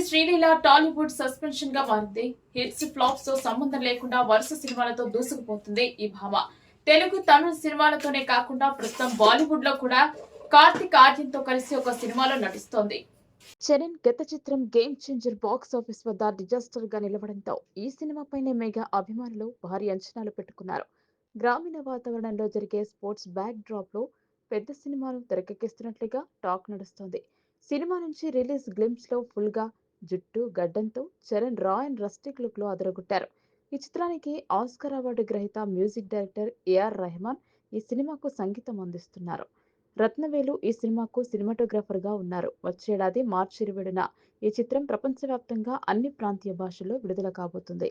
Sreeleela Tollywood suspension గా మారింది. Hits flops తో సంబంధం లేకుండా వరుస సినిమాలతో దూసుకుపోతుంది ఈ భామ. తెలుగు తమిళ సినిమాలతోనే కాకుండా ప్రస్తుతం బాలీవుడ్ లో కూడా కార్తిక్ ఆర్యన్తో కలిసి ఒక సినిమాలో నటిస్తోంది. చరణ్ గత చిత్రం గేమ్ చేంజర్ బాక్స్ ఆఫీస్ వద్ద డిజాస్టర్ గా నిలవడంతో ఈ సినిమాపైనే మెగా అభిమానులు భారీ అంచనాలు పెట్టుకున్నారు. గ్రామీణ వాతావరణంలో జరిగే స్పోర్ట్స్ బ్యాక్ డ్రాప్ లో పెద్ద సినిమాలు తెరకెక్కిస్తున్నట్లుగా టాక్ నడుస్తోంది. సినిమా నుంచి రిలీజ్ గ్లింప్స్ లో ఫుల్ గా జుట్టు గడ్డంతో చరణ్ రా అండ్ రస్టిక్ లుక్ లో అదరగొట్టారు. ఈ చిత్రానికి ఆస్కార్ అవార్డు గ్రహీత మ్యూజిక్ డైరెక్టర్ ఏఆర్ రెహమాన్ ఈ సినిమాకు సంగీతం అందిస్తున్నారు. రత్నవేలు ఈ సినిమాకు సినిమాటోగ్రాఫర్ గా ఉన్నారు. వచ్చేడాది మార్చి 20న ఈ చిత్రం ప్రపంచవ్యాప్తంగా అన్ని ప్రాంతీయ భాషల్లో విడుదల కాబోతుంది.